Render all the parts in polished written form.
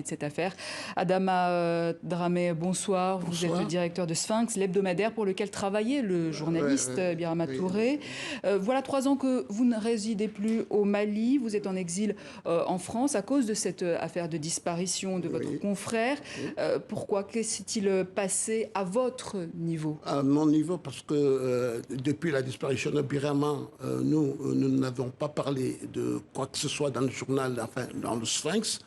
de cette affaire. Adama Dramé, bonsoir. Vous êtes le directeur de Sphinx, l'hebdomadaire pour lequel travaillait le journaliste Birama Touré. Voilà 3 ans que vous ne résidez plus au Mali. Vous êtes en exil en France à cause de cette affaire de disparition de votre confrère. Pourquoi? Qu'est-ce qui s'est-il passé à votre niveau? À mon niveau, parce que depuis la disparition de Birama, nous n'avons pas parlé de quoi que ce soit dans le journal, enfin dans le Sphinx.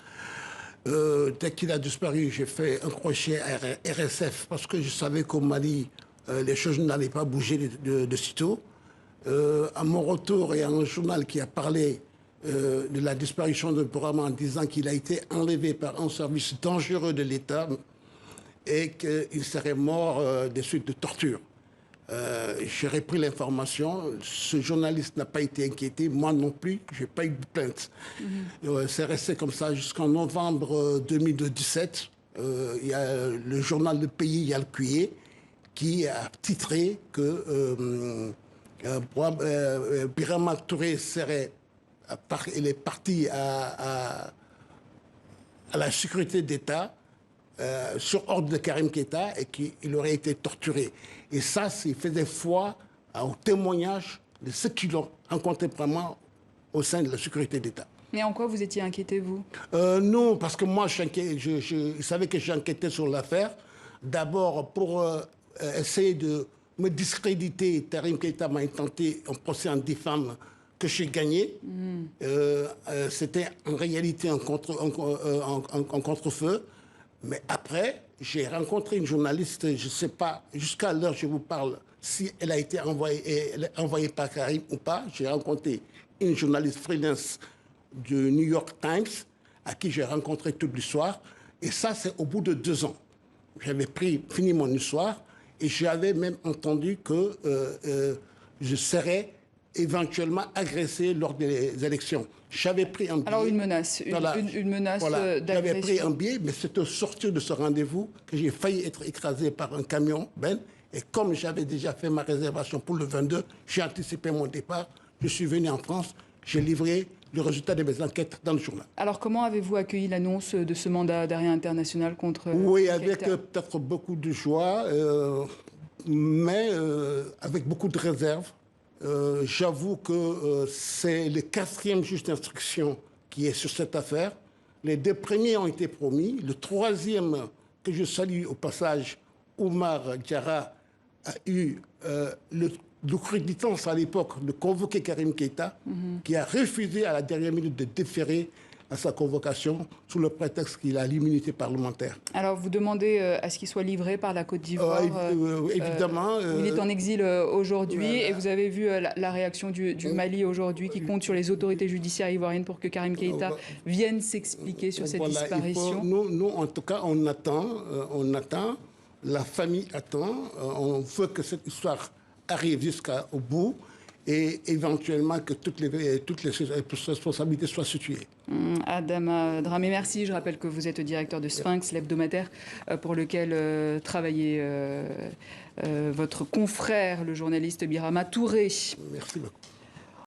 Dès qu'il a disparu, j'ai fait un crochet à RSF parce que je savais qu'au Mali, les choses n'allaient pas bouger de sitôt. À mon retour, il y a un journal qui a parlé de la disparition de Birama en disant qu'il a été enlevé par un service dangereux de l'État et qu'il serait mort des suites de torture. J'ai repris l'information. Ce journaliste n'a pas été inquiété, moi non plus, je n'ai pas eu de plainte. C'est resté comme ça jusqu'en novembre 2017. Il y a le journal Le Pays, Yalkuye, qui a titré que Birama Touré est parti à la sécurité d'État sur ordre de Karim Keïta et qu'il aurait été torturé. Et ça, il faisait foi au témoignage de ceux qui l'ont rencontré vraiment au sein de la sécurité d'État. Mais en quoi vous étiez inquiété, vous? Non, parce que moi, je savais que j'enquêtais sur l'affaire. D'abord, pour essayer de me discréditer, Karim Keïta m'a intenté un procès en 10 femmes que j'ai gagné. C'était en réalité un contre-feu. Mais après, j'ai rencontré une journaliste, je ne sais pas, jusqu'à l'heure je vous parle, si elle a été envoyée par Karim ou pas. J'ai rencontré une journaliste freelance du New York Times, à qui j'ai rencontré toute l'histoire. Et ça, c'est au bout de 2 ans. J'avais fini mon histoire et j'avais même entendu que je serais éventuellement agressé lors des élections. J'avais pris un billet. Alors une menace, une menace d'agression. J'avais pris un billet, mais c'est au sortir de ce rendez-vous que j'ai failli être écrasé par un camion, et comme j'avais déjà fait ma réservation pour le 22, j'ai anticipé mon départ. Je suis venu en France, j'ai livré le résultat de mes enquêtes dans le journal. Alors comment avez-vous accueilli l'annonce de ce mandat d'arrêt international contre Oui, avec peut-être beaucoup de joie, mais avec beaucoup de réserve. J'avoue que c'est le 4e juge d'instruction qui est sur cette affaire. Les 2 premiers ont été promis. Le 3e, que je salue au passage, Oumar Diarra, a eu le créditance à l'époque de convoquer Karim Keïta, qui a refusé à la dernière minute de déférer à sa convocation sous le prétexte qu'il a l'immunité parlementaire. Alors vous demandez à ce qu'il soit livré par la Côte d'Ivoire. Évidemment. Il est en exil aujourd'hui et vous avez vu la réaction du Mali aujourd'hui qui compte sur les autorités judiciaires ivoiriennes pour que Karim Keïta vienne s'expliquer sur cette disparition. Nous, en tout cas, on attend, la famille attend, on veut que cette histoire arrive jusqu'au bout et éventuellement que toutes les responsabilités soient situées. Adama Dramé, merci. Je rappelle que vous êtes directeur de Sphinx, l'hebdomadaire pour lequel travaillait votre confrère, le journaliste Birama Touré. Merci beaucoup.